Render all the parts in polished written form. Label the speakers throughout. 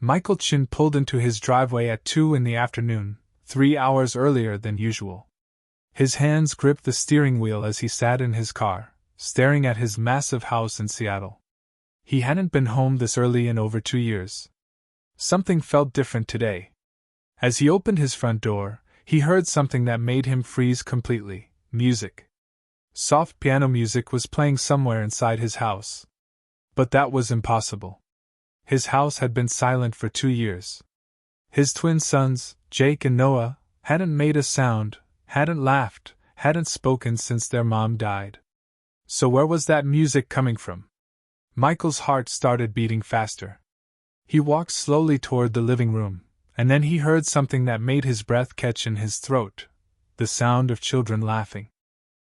Speaker 1: Michael Chin pulled into his driveway at 2 in the afternoon, 3 hours earlier than usual. His hands gripped the steering wheel as he sat in his car, staring at his massive house in Seattle. He hadn't been home this early in over 2 years. Something felt different today. As he opened his front door, he heard something that made him freeze completely: music. Soft piano music was playing somewhere inside his house. But that was impossible. His house had been silent for 2 years. His twin sons, Jake and Noah, hadn't made a sound, hadn't laughed, hadn't spoken since their mom died. So where was that music coming from? Michael's heart started beating faster. He walked slowly toward the living room, and then he heard something that made his breath catch in his throat: the sound of children laughing.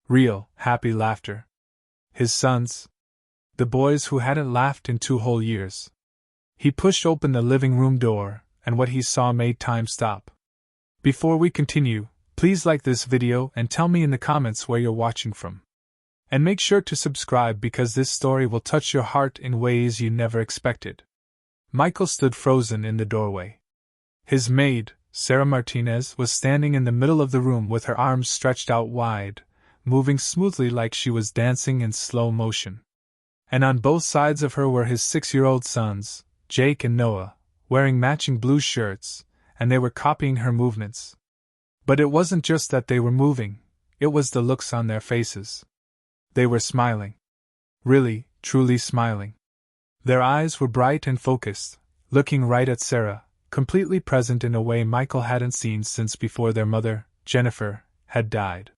Speaker 1: Real, happy laughter. His sons. The boys who hadn't laughed in 2 whole years. He pushed open the living room door, and what he saw made time stop. Before we continue, please like this video and tell me in the comments where you're watching from. And make sure to subscribe because this story will touch your heart in ways you never expected. Michael stood frozen in the doorway. His maid, Sarah Martinez, was standing in the middle of the room with her arms stretched out wide, moving smoothly like she was dancing in slow motion. And on both sides of her were his 6-year-old sons, Jake and Noah, wearing matching blue shirts, and they were copying her movements. But it wasn't just that they were moving, it was the looks on their faces. They were smiling. Really, truly smiling. Their eyes were bright and focused, looking right at Sarah, completely present in a way Michael hadn't seen since before their mother, Jennifer, had died.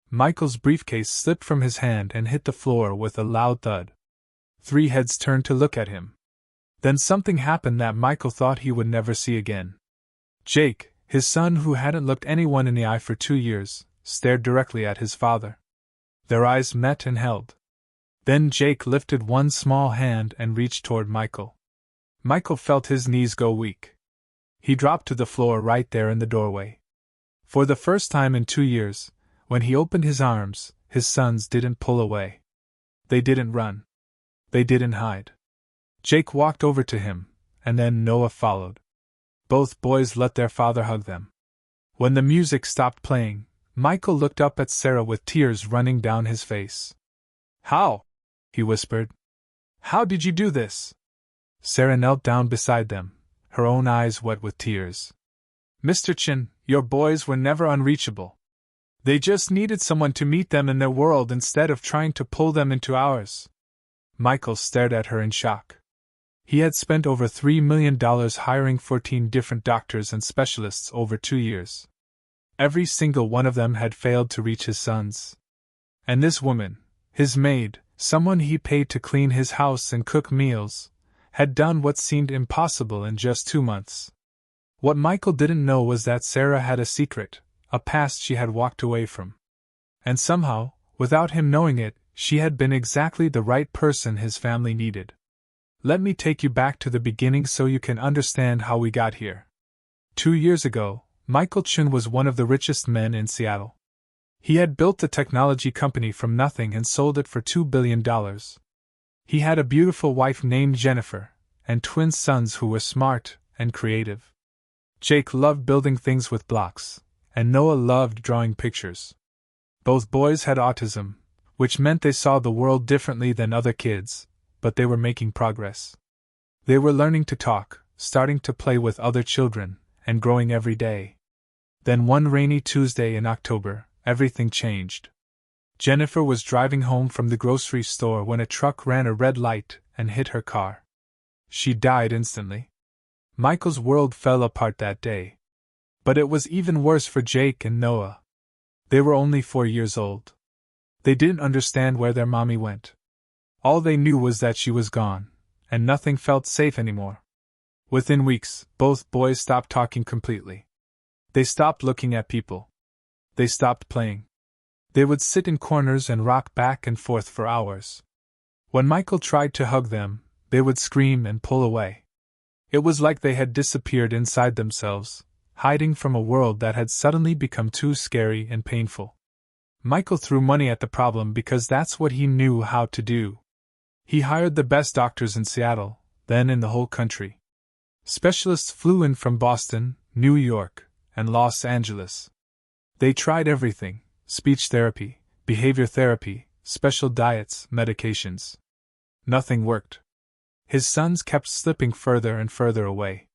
Speaker 1: Michael's briefcase slipped from his hand and hit the floor with a loud thud. 3 heads turned to look at him. Then something happened that Michael thought he would never see again. Jake, his son who hadn't looked anyone in the eye for 2 years, stared directly at his father. Their eyes met and held. Then Jake lifted one small hand and reached toward Michael. Michael felt his knees go weak. He dropped to the floor right there in the doorway. For the first time in 2 years, when he opened his arms, his sons didn't pull away. They didn't run. They didn't hide. Jake walked over to him, and then Noah followed. Both boys let their father hug them. When the music stopped playing, Michael looked up at Sarah with tears running down his face. "How?" he whispered. "How did you do this?" Sarah knelt down beside them, her own eyes wet with tears. "Mr. Chin, your boys were never unreachable. They just needed someone to meet them in their world instead of trying to pull them into ours." Michael stared at her in shock. He had spent over $3 million hiring 14 different doctors and specialists over 2 years. Every single one of them had failed to reach his sons. And this woman, his maid, someone he paid to clean his house and cook meals, had done what seemed impossible in just 2 months. What Michael didn't know was that Sarah had a secret, a past she had walked away from. And somehow, without him knowing it, she had been exactly the right person his family needed. Let me take you back to the beginning so you can understand how we got here. 2 years ago, Michael Chun was one of the richest men in Seattle. He had built a technology company from nothing and sold it for $2 billion. He had a beautiful wife named Jennifer, and twin sons who were smart and creative. Jake loved building things with blocks, and Noah loved drawing pictures. Both boys had autism, which meant they saw the world differently than other kids, but they were making progress. They were learning to talk, starting to play with other children, and growing every day. Then one rainy Tuesday in October, everything changed. Jennifer was driving home from the grocery store when a truck ran a red light and hit her car. She died instantly. Michael's world fell apart that day. But it was even worse for Jake and Noah. They were only 4 years old. They didn't understand where their mommy went. All they knew was that she was gone, and nothing felt safe anymore. Within weeks, both boys stopped talking completely. They stopped looking at people. They stopped playing. They would sit in corners and rock back and forth for hours. When Michael tried to hug them, they would scream and pull away. It was like they had disappeared inside themselves, hiding from a world that had suddenly become too scary and painful. Michael threw money at the problem because that's what he knew how to do. He hired the best doctors in Seattle, then in the whole country. Specialists flew in from Boston, New York, and Los Angeles. They tried everything: speech therapy, behavior therapy, special diets, medications. Nothing worked. His sons kept slipping further and further away.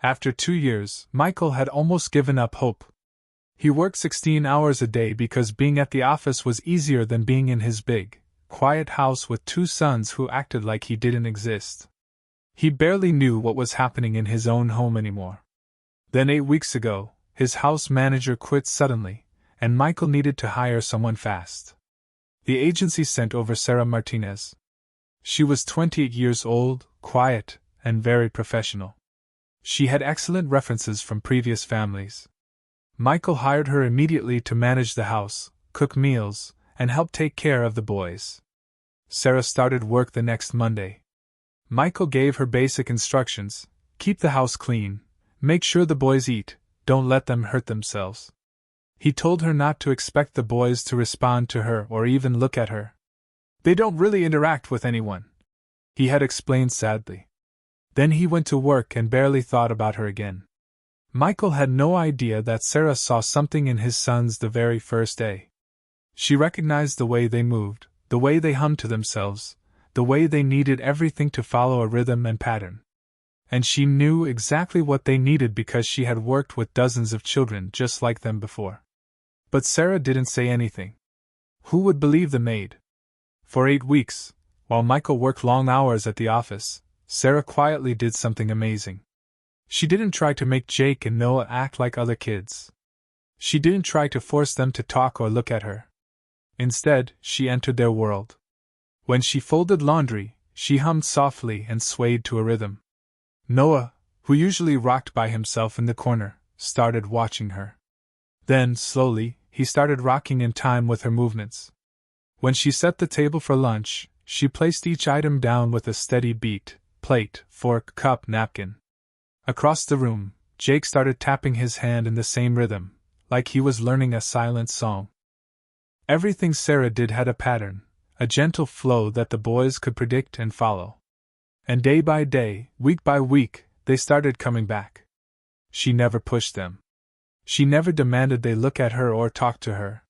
Speaker 1: After 2 years, Michael had almost given up hope. He worked 16 hours a day because being at the office was easier than being in his big, quiet house with 2 sons who acted like he didn't exist. He barely knew what was happening in his own home anymore. Then 8 weeks ago, his house manager quit suddenly, and Michael needed to hire someone fast. The agency sent over Sarah Martinez. She was 28 years old, quiet, and very professional. She had excellent references from previous families. Michael hired her immediately to manage the house, cook meals, and help take care of the boys. Sarah started work the next Monday. Michael gave her basic instructions: keep the house clean, make sure the boys eat, don't let them hurt themselves. He told her not to expect the boys to respond to her or even look at her. They don't really interact with anyone, he had explained sadly. Then he went to work and barely thought about her again. Michael had no idea that Sarah saw something in his sons the very first day. She recognized the way they moved, the way they hummed to themselves, the way they needed everything to follow a rhythm and pattern. And she knew exactly what they needed because she had worked with dozens of children just like them before. But Sarah didn't say anything. Who would believe the maid? For 8 weeks, while Michael worked long hours at the office, Sarah quietly did something amazing. She didn't try to make Jake and Noah act like other kids. She didn't try to force them to talk or look at her. Instead, she entered their world. When she folded laundry, she hummed softly and swayed to a rhythm. Noah, who usually rocked by himself in the corner, started watching her. Then, slowly, he started rocking in time with her movements. When she set the table for lunch, she placed each item down with a steady beat: plate, fork, cup, napkin. Across the room, Jake started tapping his hand in the same rhythm, like he was learning a silent song. Everything Sarah did had a pattern, a gentle flow that the boys could predict and follow. And day by day, week by week, they started coming back. She never pushed them. She never demanded they look at her or talk to her.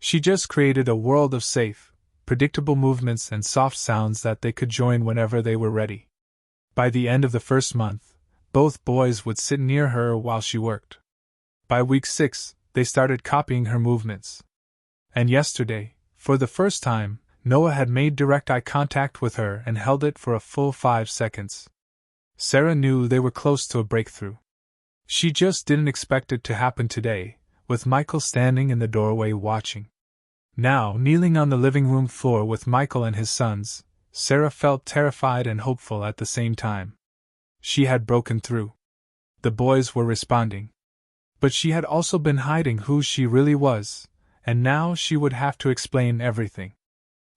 Speaker 1: She just created a world of safe, predictable movements and soft sounds that they could join whenever they were ready. By the end of the first month, both boys would sit near her while she worked. By week 6, they started copying her movements. And yesterday, for the first time, Noah had made direct eye contact with her and held it for a full 5 seconds. Sarah knew they were close to a breakthrough. She just didn't expect it to happen today, with Michael standing in the doorway watching. Now, kneeling on the living room floor with Michael and his sons, Sarah felt terrified and hopeful at the same time. She had broken through. The boys were responding. But she had also been hiding who she really was, and now she would have to explain everything.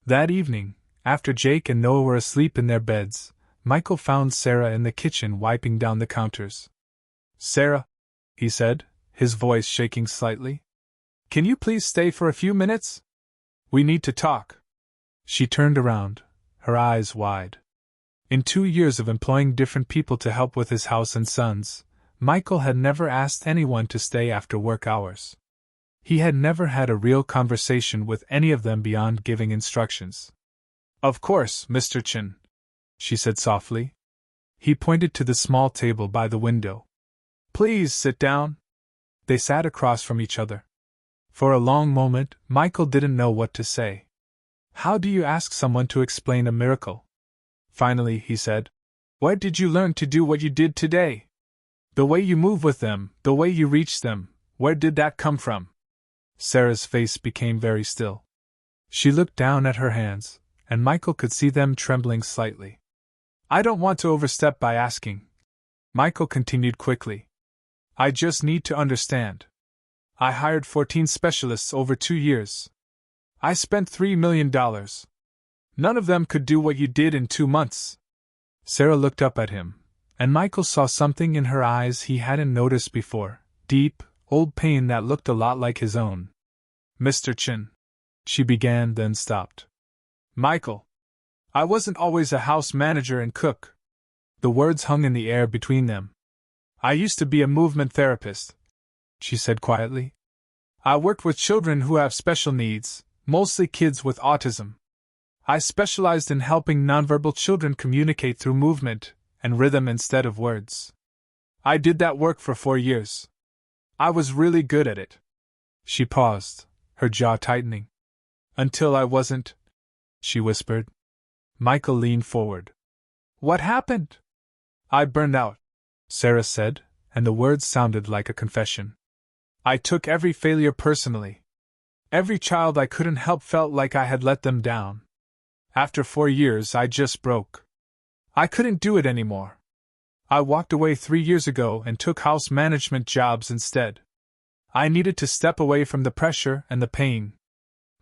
Speaker 1: That evening, after Jake and Noah were asleep in their beds, Michael found Sarah in the kitchen wiping down the counters. "Sarah," he said, his voice shaking slightly, "can you please stay for a few minutes? We need to talk." She turned around, her eyes wide. In 2 years of employing different people to help with his house and sons, Michael had never asked anyone to stay after work hours. He had never had a real conversation with any of them beyond giving instructions. "Of course, Mr. Chin," she said softly. He pointed to the small table by the window. "Please sit down." They sat across from each other. For a long moment, Michael didn't know what to say. How do you ask someone to explain a miracle? Finally, he said, "Where did you learn to do what you did today? The way you move with them, the way you reach them, where did that come from?" Sarah's face became very still. She looked down at her hands, and Michael could see them trembling slightly. "I don't want to overstep by asking," Michael continued quickly. "I just need to understand. I hired 14 specialists over 2 years. I spent $3 million. None of them could do what you did in 2 months." Sarah looked up at him, and Michael saw something in her eyes he hadn't noticed before, deep, old pain that looked a lot like his own. "Mr. Chin," she began, then stopped. "Michael, I wasn't always a house manager and cook. The words hung in the air between them. I used to be a movement therapist, she said quietly. I worked with children who have special needs, mostly kids with autism. I specialized in helping nonverbal children communicate through movement and rhythm instead of words. I did that work for 4 years. I was really good at it. She paused, her jaw tightening. Until I wasn't, she whispered. Michael leaned forward. What happened? I burned out, Sarah said, and the words sounded like a confession. I took every failure personally. Every child I couldn't help felt like I had let them down. After 4 years, I just broke. I couldn't do it anymore. I walked away 3 years ago and took house management jobs instead. I needed to step away from the pressure and the pain.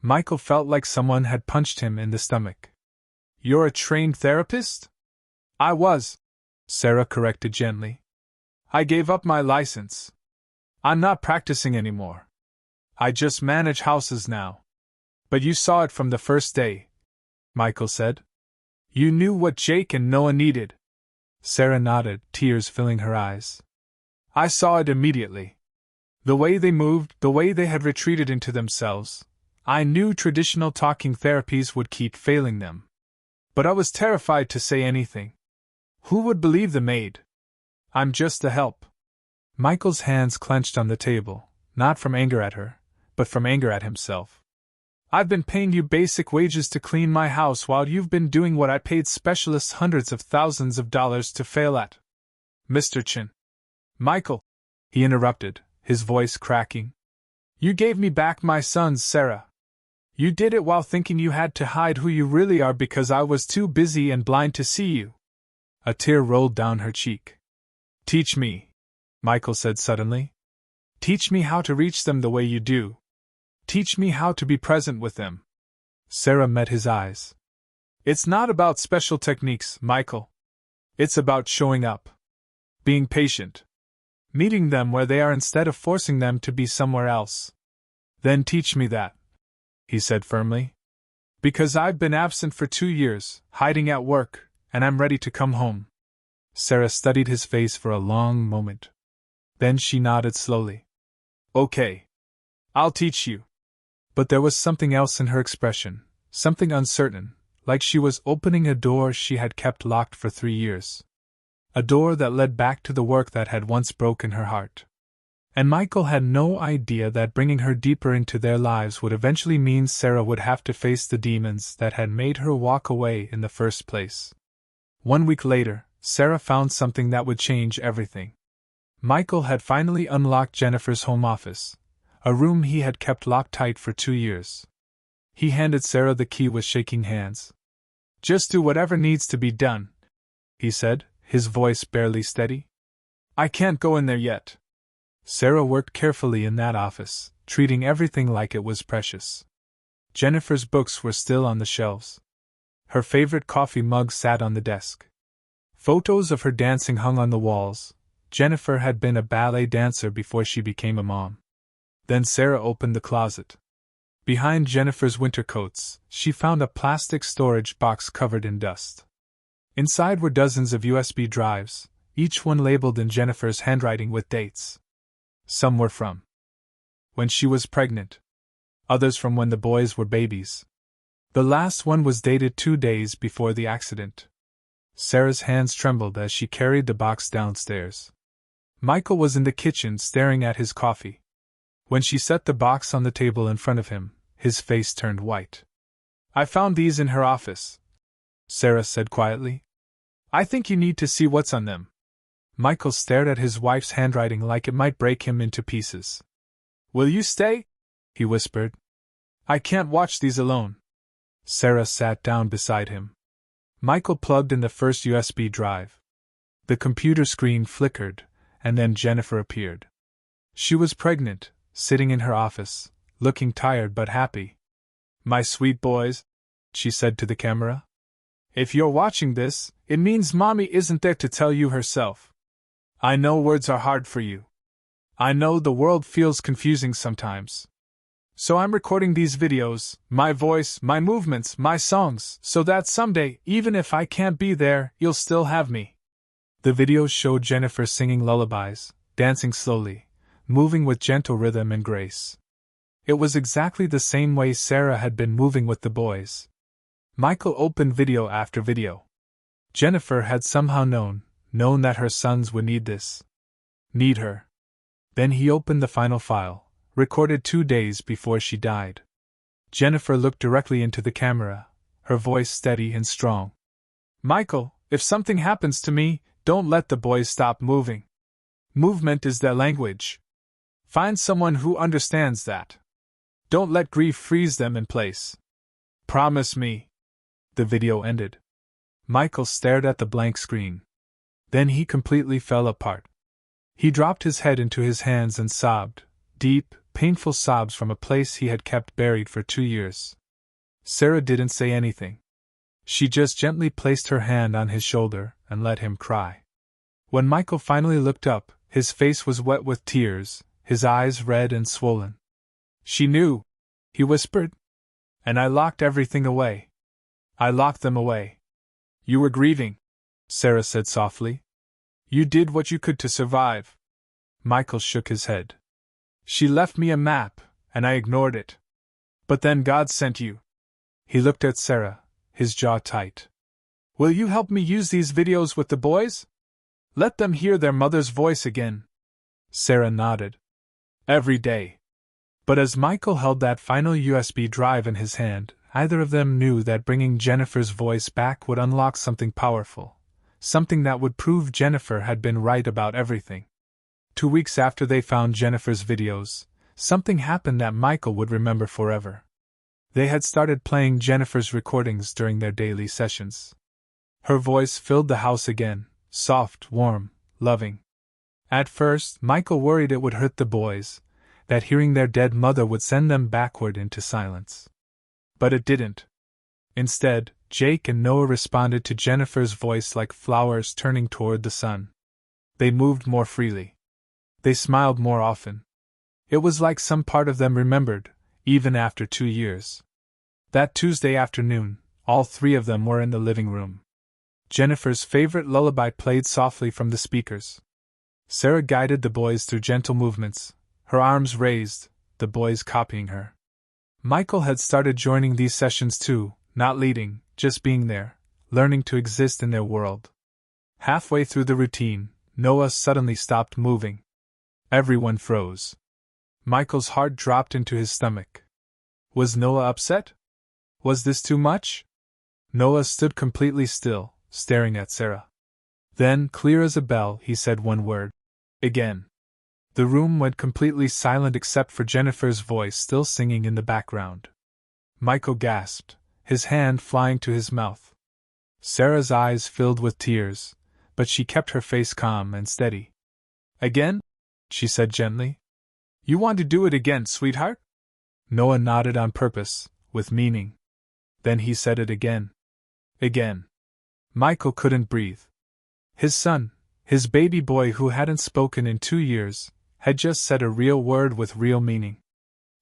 Speaker 1: Michael felt like someone had punched him in the stomach. You're a trained therapist? I was, Sarah corrected gently. I gave up my license. I'm not practicing anymore. I just manage houses now. But you saw it from the first day, Michael said. You knew what Jake and Noah needed. Sarah nodded, tears filling her eyes. I saw it immediately. The way they moved, the way they had retreated into themselves. I knew traditional talking therapies would keep failing them. But I was terrified to say anything. Who would believe the maid? I'm just a help. Michael's hands clenched on the table, not from anger at her, but from anger at himself. I've been paying you basic wages to clean my house while you've been doing what I paid specialists hundreds of thousands of dollars to fail at. Mr. Chin. Michael, he interrupted, his voice cracking. You gave me back my sons, Sarah. You did it while thinking you had to hide who you really are because I was too busy and blind to see you. A tear rolled down her cheek. Teach me, Michael said suddenly. Teach me how to reach them the way you do. Teach me how to be present with them. Sarah met his eyes. It's not about special techniques, Michael. It's about showing up. Being patient. Meeting them where they are instead of forcing them to be somewhere else. Then teach me that, he said firmly. Because I've been absent for 2 years, hiding at work, and I'm ready to come home. Sarah studied his face for a long moment. Then she nodded slowly. Okay. I'll teach you. But there was something else in her expression, something uncertain, like she was opening a door she had kept locked for 3 years. A door that led back to the work that had once broken her heart. And Michael had no idea that bringing her deeper into their lives would eventually mean Sarah would have to face the demons that had made her walk away in the first place. 1 week later, Sarah found something that would change everything. Michael had finally unlocked Jennifer's home office, a room he had kept locked tight for 2 years. He handed Sarah the key with shaking hands. Just do whatever needs to be done, he said, his voice barely steady. I can't go in there yet. Sarah worked carefully in that office, treating everything like it was precious. Jennifer's books were still on the shelves. Her favorite coffee mug sat on the desk. Photos of her dancing hung on the walls. Jennifer had been a ballet dancer before she became a mom. Then Sarah opened the closet. Behind Jennifer's winter coats, she found a plastic storage box covered in dust. Inside were dozens of USB drives, each one labeled in Jennifer's handwriting with dates. Some were from when she was pregnant. Others from when the boys were babies. The last one was dated 2 days before the accident. Sarah's hands trembled as she carried the box downstairs. Michael was in the kitchen staring at his coffee. When she set the box on the table in front of him, his face turned white. I found these in her office, Sarah said quietly. I think you need to see what's on them. Michael stared at his wife's handwriting like it might break him into pieces. Will you stay? He whispered. I can't watch these alone. Sarah sat down beside him. Michael plugged in the first USB drive. The computer screen flickered, and then Jennifer appeared. She was pregnant, sitting in her office, looking tired but happy. My sweet boys, she said to the camera. If you're watching this, it means Mommy isn't there to tell you herself. I know words are hard for you. I know the world feels confusing sometimes. So I'm recording these videos, my voice, my movements, my songs, so that someday, even if I can't be there, you'll still have me. The videos showed Jennifer singing lullabies, dancing slowly, moving with gentle rhythm and grace. It was exactly the same way Sarah had been moving with the boys. Michael opened video after video. Jennifer had somehow known that her sons would need this. Need her. Then he opened the final file, recorded 2 days before she died. Jennifer looked directly into the camera, her voice steady and strong. Michael, if something happens to me, don't let the boys stop moving. Movement is their language. Find someone who understands that. Don't let grief freeze them in place. Promise me. The video ended. Michael stared at the blank screen. Then he completely fell apart. He dropped his head into his hands and sobbed, deep, painful sobs from a place he had kept buried for 2 years. Sarah didn't say anything. She just gently placed her hand on his shoulder and let him cry. When Michael finally looked up, his face was wet with tears, his eyes red and swollen. She knew, he whispered. And I locked everything away. I locked them away. You were grieving, Sarah said softly. You did what you could to survive. Michael shook his head. She left me a map, and I ignored it. But then God sent you. He looked at Sarah, his jaw tight. Will you help me use these videos with the boys? Let them hear their mother's voice again. Sarah nodded. Every day. But as Michael held that final USB drive in his hand, either of them knew that bringing Jennifer's voice back would unlock something powerful, something that would prove Jennifer had been right about everything. 2 weeks after they found Jennifer's videos, something happened that Michael would remember forever. They had started playing Jennifer's recordings during their daily sessions. Her voice filled the house again, soft, warm, loving. At first, Michael worried it would hurt the boys, that hearing their dead mother would send them backward into silence. But it didn't. Instead, Jake and Noah responded to Jennifer's voice like flowers turning toward the sun. They moved more freely. They smiled more often. It was like some part of them remembered, even after 2 years. That Tuesday afternoon, all 3 of them were in the living room. Jennifer's favorite lullaby played softly from the speakers. Sarah guided the boys through gentle movements, her arms raised, the boys copying her. Michael had started joining these sessions too, not leading, just being there, learning to exist in their world. Halfway through the routine, Noah suddenly stopped moving. Everyone froze. Michael's heart dropped into his stomach. Was Noah upset? Was this too much? Noah stood completely still, staring at Sarah. Then, clear as a bell, he said one word. Again. The room went completely silent except for Jennifer's voice still singing in the background. Michael gasped, his hand flying to his mouth. Sarah's eyes filled with tears, but she kept her face calm and steady. Again? She said gently. You want to do it again, sweetheart? Noah nodded on purpose, with meaning. Then he said it again. Again. Michael couldn't breathe. His son, his baby boy who hadn't spoken in 2 years, had just said a real word with real meaning.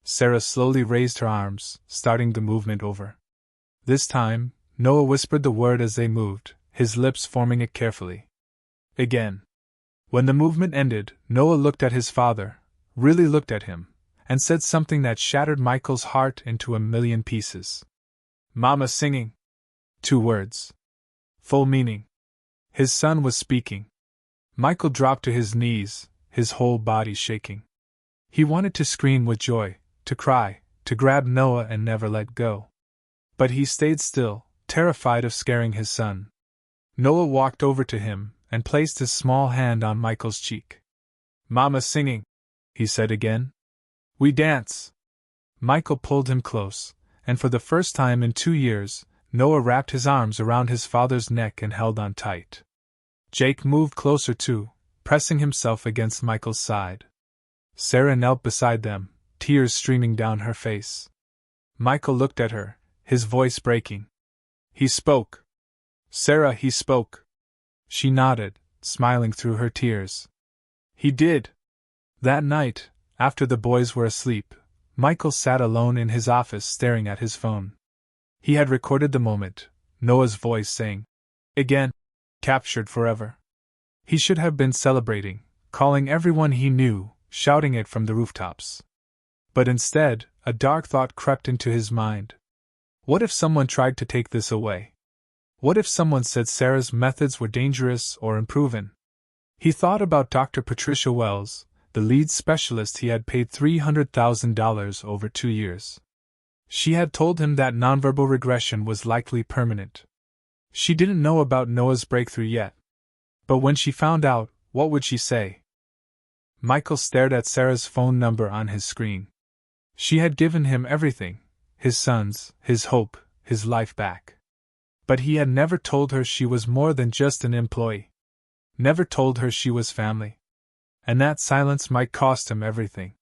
Speaker 1: Sarah slowly raised her arms, starting the movement over. This time, Noah whispered the word as they moved, his lips forming it carefully. Again. When the movement ended, Noah looked at his father, really looked at him, and said something that shattered Michael's heart into a million pieces. Mama singing. 2 words. Full meaning. His son was speaking. Michael dropped to his knees, his whole body shaking. He wanted to scream with joy, to cry, to grab Noah and never let go. But he stayed still, terrified of scaring his son. Noah walked over to him and placed his small hand on Michael's cheek. Mama singing, he said again. We dance. Michael pulled him close, and for the first time in 2 years, Noah wrapped his arms around his father's neck and held on tight. Jake moved closer too, pressing himself against Michael's side. Sarah knelt beside them, tears streaming down her face. Michael looked at her, his voice breaking. He spoke. Sarah, he spoke. She nodded, smiling through her tears. He did. That night, after the boys were asleep, Michael sat alone in his office staring at his phone. He had recorded the moment, Noah's voice saying, again, captured forever. He should have been celebrating, calling everyone he knew, shouting it from the rooftops. But instead, a dark thought crept into his mind. What if someone tried to take this away? What if someone said Sarah's methods were dangerous or unproven? He thought about Dr. Patricia Wells, the lead specialist he had paid $300,000 over 2 years. She had told him that nonverbal regression was likely permanent. She didn't know about Noah's breakthrough yet. But when she found out, what would she say? Michael stared at Sarah's phone number on his screen. She had given him everything, his sons, his hope, his life back. But he had never told her she was more than just an employee. Never told her she was family. And that silence might cost him everything.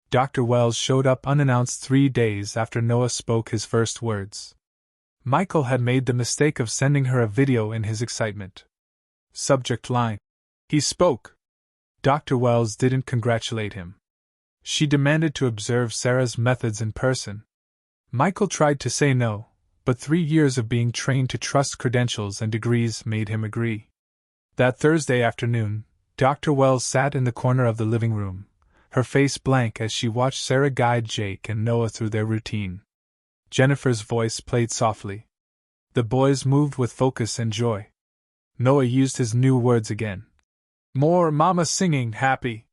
Speaker 1: Dr. Wells showed up unannounced 3 days after Noah spoke his first words. Michael had made the mistake of sending her a video in his excitement. Subject line: He spoke. Dr. Wells didn't congratulate him. She demanded to observe Sarah's methods in person. Michael tried to say no, but 3 years of being trained to trust credentials and degrees made him agree. That Thursday afternoon, Dr. Wells sat in the corner of the living room, her face blank as she watched Sarah guide Jake and Noah through their routine. Jennifer's voice played softly. The boys moved with focus and joy. Noah used his new words again. More mama singing, happy.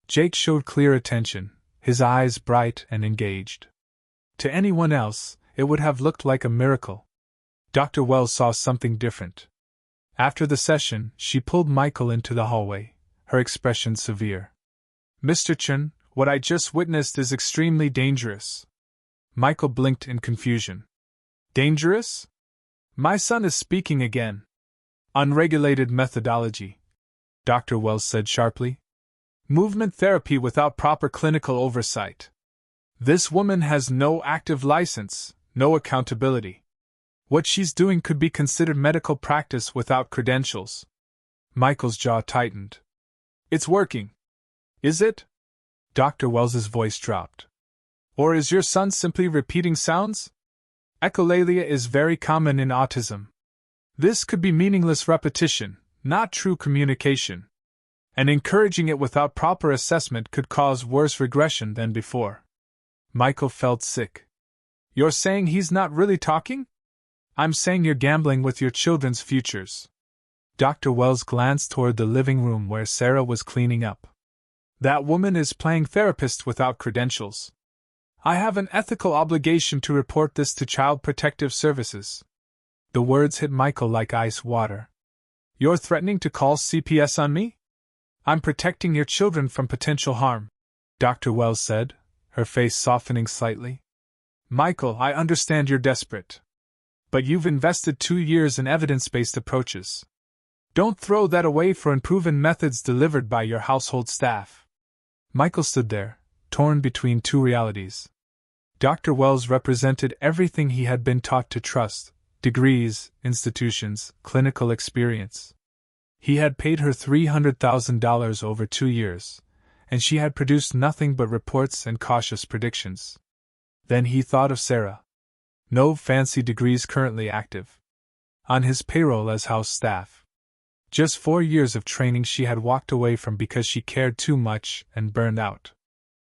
Speaker 1: Jake showed clear attention, his eyes bright and engaged. To anyone else, it would have looked like a miracle. Dr. Wells saw something different. After the session, she pulled Michael into the hallway, her expression severe. Mr. Chen, what I just witnessed is extremely dangerous. Michael blinked in confusion. Dangerous? My son is speaking again. Unregulated methodology, Dr. Wells said sharply. Movement therapy without proper clinical oversight. This woman has no active license, no accountability. What she's doing could be considered medical practice without credentials. Michael's jaw tightened. It's working. Is it? Dr. Wells's voice dropped. Or is your son simply repeating sounds? Echolalia is very common in autism. This could be meaningless repetition, not true communication. And encouraging it without proper assessment could cause worse regression than before. Michael felt sick. You're saying he's not really talking? I'm saying you're gambling with your children's futures. Dr. Wells glanced toward the living room where Sarah was cleaning up. That woman is playing therapist without credentials. I have an ethical obligation to report this to Child Protective Services. The words hit Michael like ice water. You're threatening to call CPS on me? I'm protecting your children from potential harm, Dr. Wells said, her face softening slightly. Michael, I understand you're desperate. But you've invested 2 years in evidence-based approaches. Don't throw that away for unproven methods delivered by your household staff. Michael stood there, torn between two realities. Dr. Wells represented everything he had been taught to trust: degrees, institutions, clinical experience. He had paid her $300,000 over 2 years, and she had produced nothing but reports and cautious predictions. Then he thought of Sarah. No fancy degrees currently active. On his payroll as house staff. Just 4 years of training she had walked away from because she cared too much and burned out.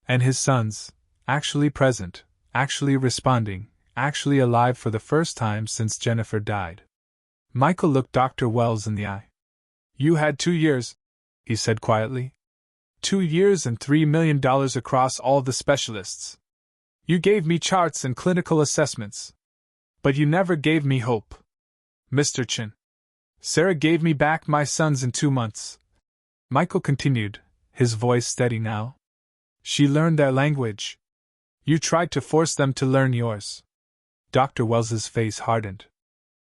Speaker 1: And his sons, actually present, actually responding, actually alive for the first time since Jennifer died. Michael looked Dr. Wells in the eye. You had 2 years, he said quietly. 2 years and $3 million across all the specialists. You gave me charts and clinical assessments. But you never gave me hope. Mr. Chen. Sarah gave me back my sons in 2 months. Michael continued, his voice steady now. She learned their language. You tried to force them to learn yours. Dr. Wells's face hardened.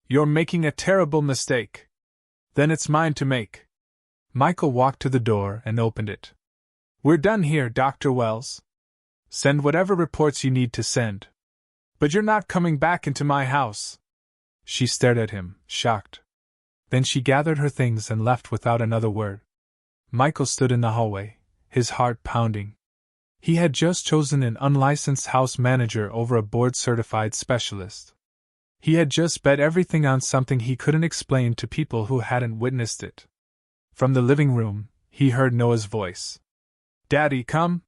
Speaker 1: You're making a terrible mistake. Then it's mine to make. Michael walked to the door and opened it. We're done here, Dr. Wells. Send whatever reports you need to send. But you're not coming back into my house. She stared at him, shocked. Then she gathered her things and left without another word. Michael stood in the hallway, his heart pounding. He had just chosen an unlicensed house manager over a board-certified specialist. He had just bet everything on something he couldn't explain to people who hadn't witnessed it. From the living room, he heard Noah's voice. "Daddy, come!"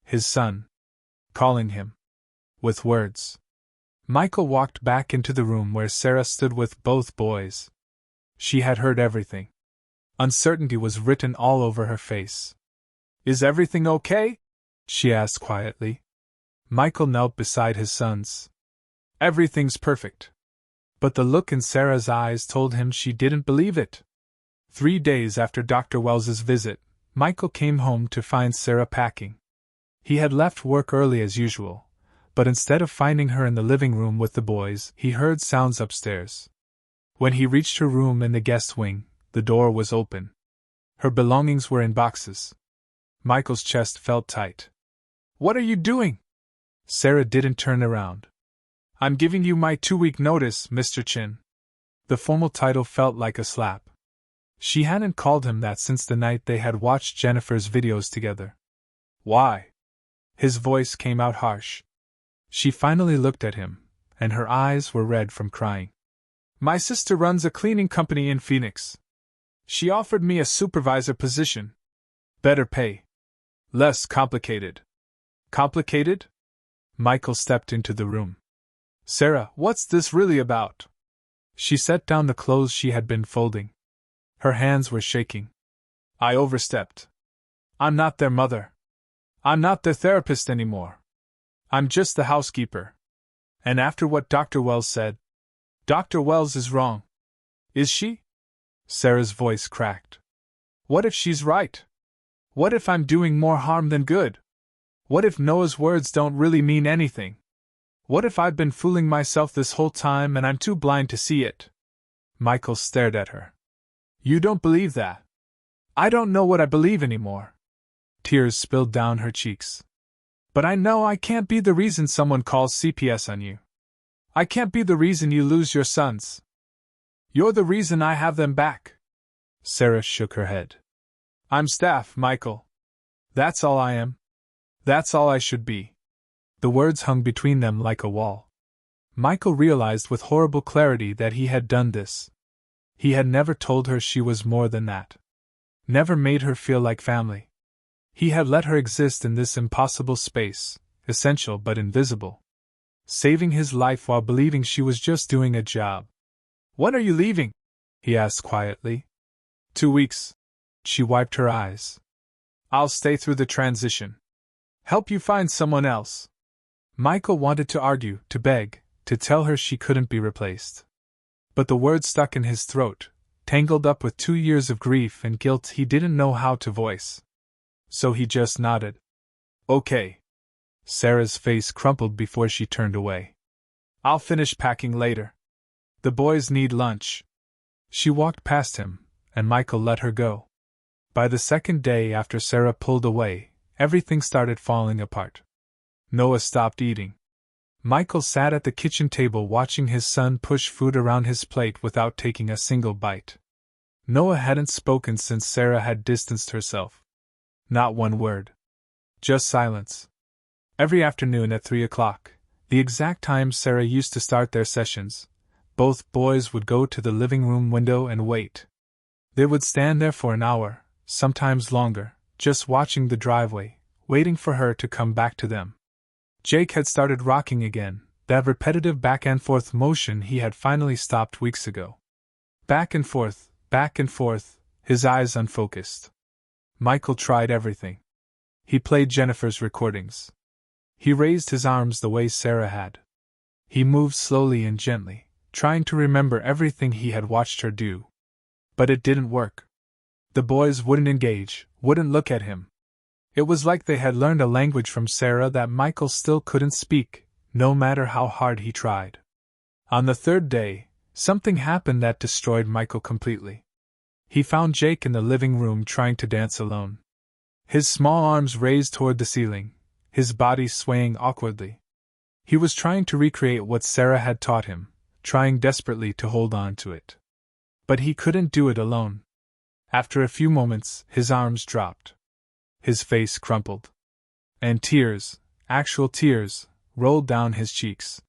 Speaker 1: His son. Calling him. With words. Michael walked back into the room where Sarah stood with both boys. She had heard everything. Uncertainty was written all over her face. "Is everything okay?" she asked quietly. Michael knelt beside his sons. "Everything's perfect." But the look in Sarah's eyes told him she didn't believe it. 3 days after Dr. Wells's visit, Michael came home to find Sarah packing. He had left work early as usual, but instead of finding her in the living room with the boys, he heard sounds upstairs. When he reached her room in the guest wing, the door was open. Her belongings were in boxes. Michael's chest felt tight. "What are you doing?" Sarah didn't turn around. "I'm giving you my 2-week notice, Mr. Chin." The formal title felt like a slap. She hadn't called him that since the night they had watched Jennifer's videos together. "Why?" His voice came out harsh. She finally looked at him, and her eyes were red from crying. "My sister runs a cleaning company in Phoenix. She offered me a supervisor position. Better pay. Less complicated." "Complicated?" Michael stepped into the room. "Sarah, what's this really about?" She set down the clothes she had been folding. Her hands were shaking. "I overstepped. I'm not their mother. I'm not their therapist anymore. I'm just the housekeeper. And after what Dr. Wells said, Dr. Wells is wrong." "Is she?" Sarah's voice cracked. "What if she's right? What if I'm doing more harm than good? What if Noah's words don't really mean anything? What if I've been fooling myself this whole time and I'm too blind to see it?" Michael stared at her. "You don't believe that?" "I don't know what I believe anymore." Tears spilled down her cheeks. "But I know I can't be the reason someone calls CPS on you. I can't be the reason you lose your sons. You're the reason I have them back." Sarah shook her head. "I'm staff, Michael. That's all I am. That's all I should be." The words hung between them like a wall. Michael realized with horrible clarity that he had done this. He had never told her she was more than that. Never made her feel like family. He had let her exist in this impossible space, essential but invisible. Saving his life while believing she was just doing a job. "When are you leaving?" he asked quietly. 2 weeks. She wiped her eyes. "I'll stay through the transition. Help you find someone else." Michael wanted to argue, to beg, to tell her she couldn't be replaced. But the words stuck in his throat, tangled up with 2 years of grief and guilt he didn't know how to voice. So he just nodded. "Okay." Sarah's face crumpled before she turned away. "I'll finish packing later. The boys need lunch." She walked past him, and Michael let her go. By the second day after Sarah pulled away, everything started falling apart. Noah stopped eating. Michael sat at the kitchen table watching his son push food around his plate without taking a single bite. Noah hadn't spoken since Sarah had distanced herself. Not one word. Just silence. Every afternoon at 3 o'clock, the exact time Sarah used to start their sessions, both boys would go to the living room window and wait. They would stand there for an hour, sometimes longer, just watching the driveway, waiting for her to come back to them. Jake had started rocking again, that repetitive back-and-forth motion he had finally stopped weeks ago. Back and forth, his eyes unfocused. Michael tried everything. He played Jennifer's recordings. He raised his arms the way Sarah had. He moved slowly and gently, trying to remember everything he had watched her do. But it didn't work. The boys wouldn't engage, wouldn't look at him. It was like they had learned a language from Sarah that Michael still couldn't speak, no matter how hard he tried. On the 3rd day, something happened that destroyed Michael completely. He found Jake in the living room trying to dance alone. His small arms raised toward the ceiling, his body swaying awkwardly. He was trying to recreate what Sarah had taught him, trying desperately to hold on to it. But he couldn't do it alone. After a few moments, his arms dropped. His face crumpled. And tears, actual tears, rolled down his cheeks.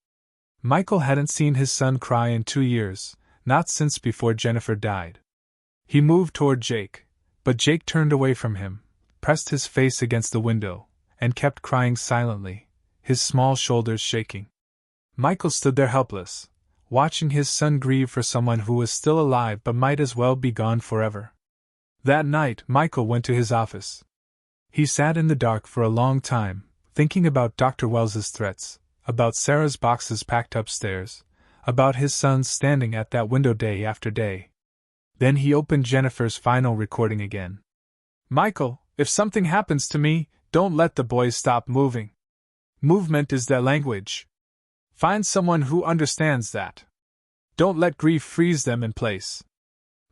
Speaker 1: Michael hadn't seen his son cry in 2 years, not since before Jennifer died. He moved toward Jake, But Jake turned away from him, pressed his face against the window, and kept crying silently, his small shoulders shaking. Michael stood there helpless, watching his son grieve for someone who was still alive but might as well be gone forever. That night, Michael went to his office. He sat in the dark for a long time, thinking about Dr. Wells's threats, about Sarah's boxes packed upstairs, about his sons standing at that window day after day. Then he opened Jennifer's final recording again. "Michael, if something happens to me, don't let the boys stop moving. Movement is their language. Find someone who understands that. Don't let grief freeze them in place."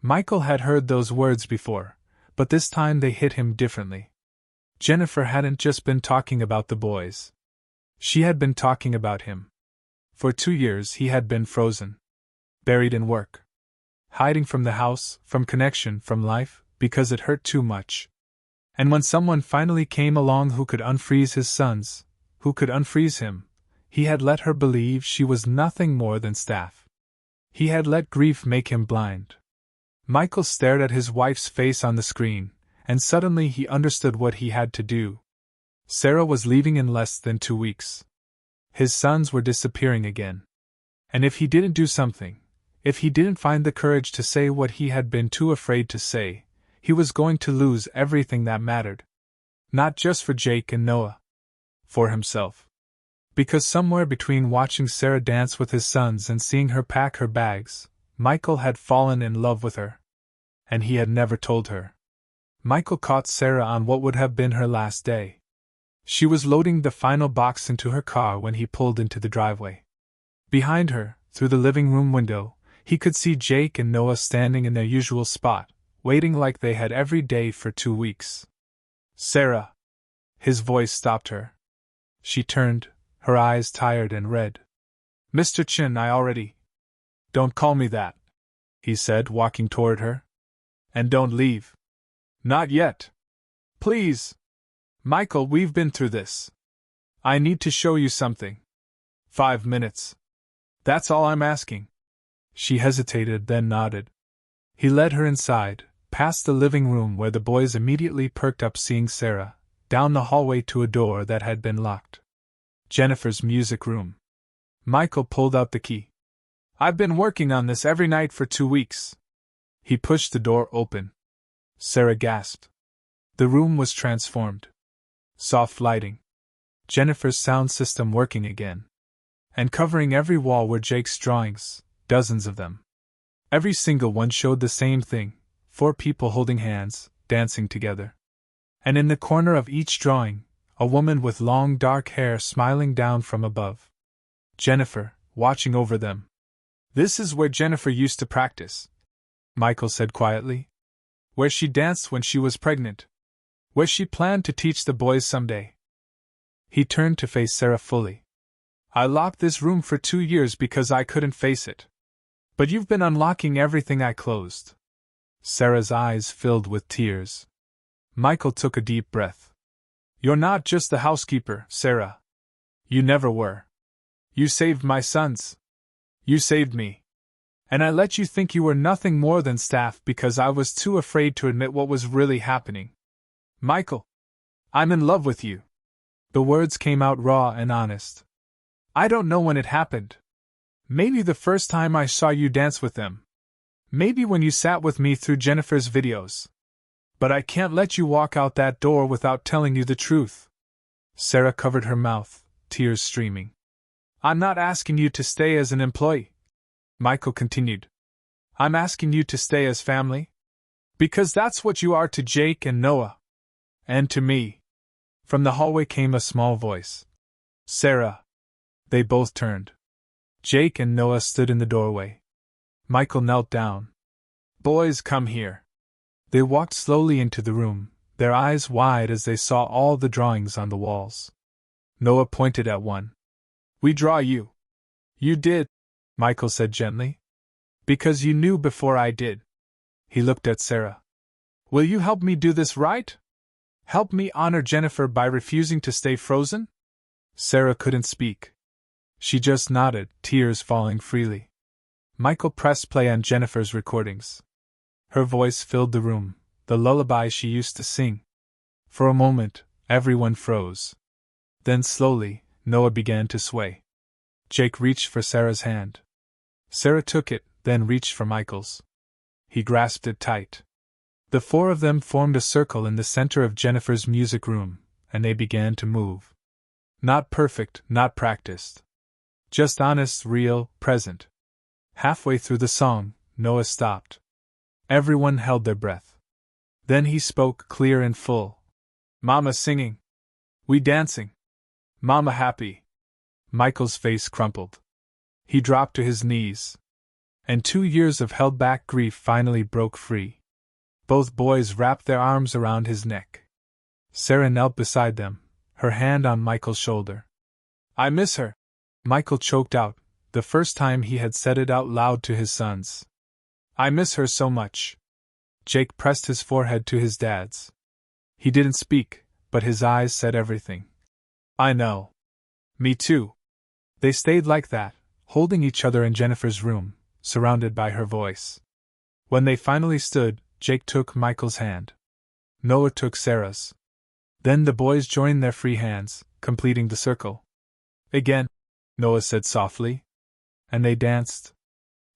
Speaker 1: Michael had heard those words before, but this time they hit him differently. Jennifer hadn't just been talking about the boys. She had been talking about him. For 2 years he had been frozen. Buried in work. Hiding from the house, from connection, from life, because it hurt too much. And when someone finally came along who could unfreeze his sons, who could unfreeze him, he had let her believe she was nothing more than staff. He had let grief make him blind. Michael stared at his wife's face on the screen, and suddenly he understood what he had to do. Sarah was leaving in less than 2 weeks. His sons were disappearing again. And if he didn't do something, if he didn't find the courage to say what he had been too afraid to say, he was going to lose everything that mattered. Not just for Jake and Noah. For himself. Because somewhere between watching Sarah dance with his sons and seeing her pack her bags, Michael had fallen in love with her. And he had never told her. Michael caught Sarah on what would have been her last day. She was loading the final box into her car when he pulled into the driveway. Behind her, through the living room window, he could see Jake and Noah standing in their usual spot, waiting like they had every day for 2 weeks. "Sarah!" His voice stopped her. She turned, her eyes tired and red. "Mr. Chin, I already—" "Don't call me that," he said, walking toward her. "And don't leave. Not yet. Please. Michael, we've been through this. I need to show you something. 5 minutes. That's all I'm asking." She hesitated, then nodded. He led her inside, past the living room where the boys immediately perked up seeing Sarah, down the hallway to a door that had been locked. Jennifer's music room. Michael pulled out the key. "I've been working on this every night for 2 weeks. He pushed the door open. Sarah gasped. The room was transformed. Soft lighting. Jennifer's sound system working again. And covering every wall were Jake's drawings, dozens of them. Every single one showed the same thing, 4 people holding hands, dancing together. And in the corner of each drawing, a woman with long dark hair smiling down from above. Jennifer, watching over them. "This is where Jennifer used to practice," Michael said quietly. "Where she danced when she was pregnant. Where she planned to teach the boys someday." He turned to face Sarah fully. "I locked this room for 2 years because I couldn't face it. But you've been unlocking everything I closed." Sarah's eyes filled with tears. Michael took a deep breath. "You're not just the housekeeper, Sarah. You never were. You saved my sons. You saved me. And I let you think you were nothing more than staff because I was too afraid to admit what was really happening. Michael, I'm in love with you." The words came out raw and honest. "I don't know when it happened. Maybe the first time I saw you dance with them. Maybe when you sat with me through Jennifer's videos. But I can't let you walk out that door without telling you the truth." Sarah covered her mouth, tears streaming. "I'm not asking you to stay as an employee," Michael continued. "I'm asking you to stay as family. Because that's what you are to Jake and Noah. And to me." From the hallway came a small voice. "Sarah." They both turned. Jake and Noah stood in the doorway. Michael knelt down. "Boys, come here." They walked slowly into the room, their eyes wide as they saw all the drawings on the walls. Noah pointed at one. "We draw you." "You did," Michael said gently. "Because you knew before I did." He looked at Sarah. "Will you help me do this right? Help me honor Jennifer by refusing to stay frozen?" Sarah couldn't speak. She just nodded, tears falling freely. Michael pressed play on Jennifer's recordings. Her voice filled the room, the lullaby she used to sing. For a moment, everyone froze. Then slowly, Noah began to sway. Jake reached for Sarah's hand. Sarah took it, then reached for Michael's. He grasped it tight. The four of them formed a circle in the center of Jennifer's music room, and they began to move. Not perfect, not practiced. Just honest, real, present. Halfway through the song, Noah stopped. Everyone held their breath. Then he spoke, clear and full. "Mama singing. We dancing. Mama happy." Michael's face crumpled. He dropped to his knees. And 2 years of held-back grief finally broke free. Both boys wrapped their arms around his neck. Sarah knelt beside them, her hand on Michael's shoulder. "I miss her," Michael choked out, the first time he had said it out loud to his sons. "I miss her so much." Jake pressed his forehead to his dad's. He didn't speak, but his eyes said everything. "I know. Me too." They stayed like that, holding each other in Jennifer's room, surrounded by her voice. When they finally stood, Jake took Michael's hand. Noah took Sarah's. Then the boys joined their free hands, completing the circle. "Again," Noah said softly. And they danced.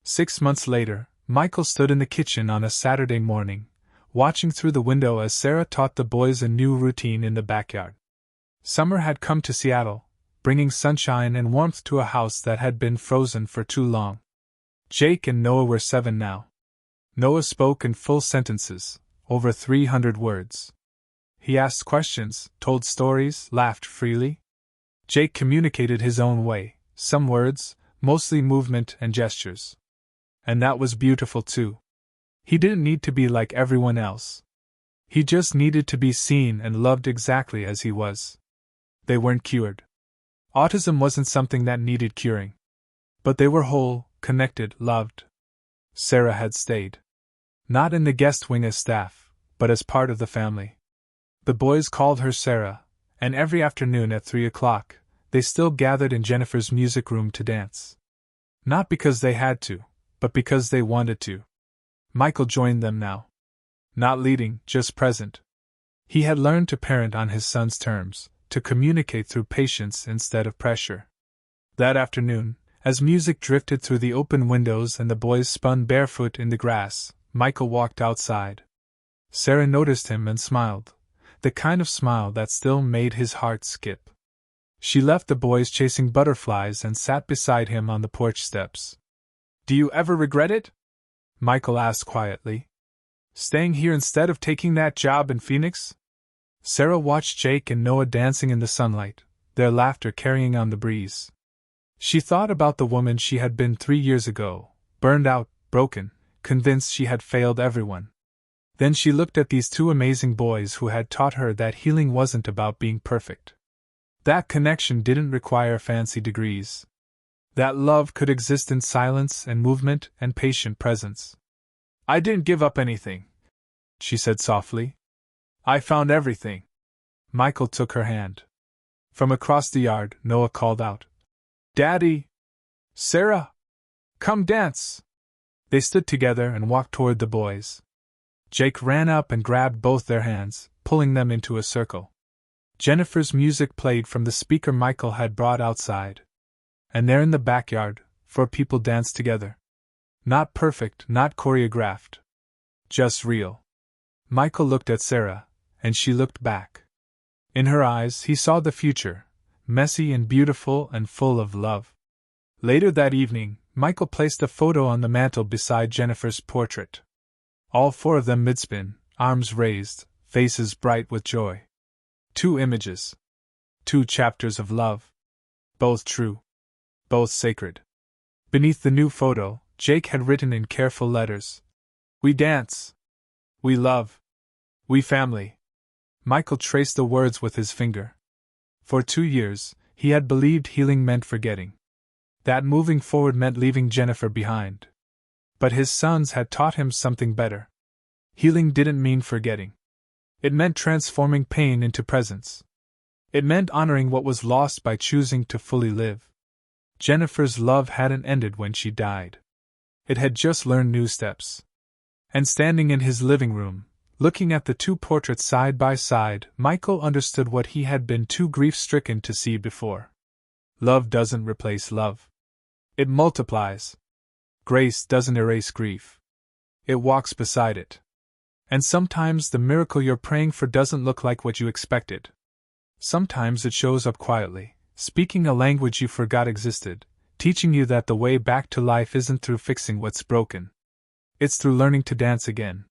Speaker 1: 6 months later, Michael stood in the kitchen on a Saturday morning, watching through the window as Sarah taught the boys a new routine in the backyard. Summer had come to Seattle, bringing sunshine and warmth to a house that had been frozen for too long. Jake and Noah were 7 now. Noah spoke in full sentences, over 300 words. He asked questions, told stories, laughed freely. Jake communicated his own way, some words, mostly movement and gestures. And that was beautiful too. He didn't need to be like everyone else. He just needed to be seen and loved exactly as he was. They weren't cured. Autism wasn't something that needed curing. But they were whole, connected, loved. Sarah had stayed. Not in the guest wing as staff, but as part of the family. The boys called her Sarah, and every afternoon at 3 o'clock, they still gathered in Jennifer's music room to dance. Not because they had to, but because they wanted to. Michael joined them now. Not leading, just present. He had learned to parent on his son's terms, to communicate through patience instead of pressure. That afternoon, as music drifted through the open windows and the boys spun barefoot in the grass, Michael walked outside. Sarah noticed him and smiled, the kind of smile that still made his heart skip. She left the boys chasing butterflies and sat beside him on the porch steps. "Do you ever regret it?" Michael asked quietly. "Staying here instead of taking that job in Phoenix?" Sarah watched Jake and Noah dancing in the sunlight, their laughter carrying on the breeze. She thought about the woman she had been 3 years ago, burned out, broken, convinced she had failed everyone. Then she looked at these 2 amazing boys who had taught her that healing wasn't about being perfect. That connection didn't require fancy degrees. That love could exist in silence and movement and patient presence. "I didn't give up anything," she said softly. "I found everything." Michael took her hand. From across the yard, Noah called out, "Daddy! Sarah! Come dance!" They stood together and walked toward the boys. Jake ran up and grabbed both their hands, pulling them into a circle. Jennifer's music played from the speaker Michael had brought outside. And there in the backyard, 4 people danced together. Not perfect, not choreographed. Just real. Michael looked at Sarah, and she looked back. In her eyes he saw the future, messy and beautiful and full of love. Later that evening, Michael placed a photo on the mantel beside Jennifer's portrait. All 4 of them mid-spin, arms raised, faces bright with joy. 2 images. 2 chapters of love. Both true. Both sacred. Beneath the new photo, Jake had written in careful letters, "We dance. We love. We family." Michael traced the words with his finger. For 2 years, he had believed healing meant forgetting. That moving forward meant leaving Jennifer behind. But his sons had taught him something better. Healing didn't mean forgetting. It meant transforming pain into presence. It meant honoring what was lost by choosing to fully live. Jennifer's love hadn't ended when she died. It had just learned new steps. And standing in his living room, Looking at the two portraits side by side, Michael understood what he had been too grief-stricken to see before. Love doesn't replace love. It multiplies. Grace doesn't erase grief. It walks beside it. And sometimes the miracle you're praying for doesn't look like what you expected. Sometimes it shows up quietly, speaking a language you forgot existed, teaching you that the way back to life isn't through fixing what's broken. It's through learning to dance again.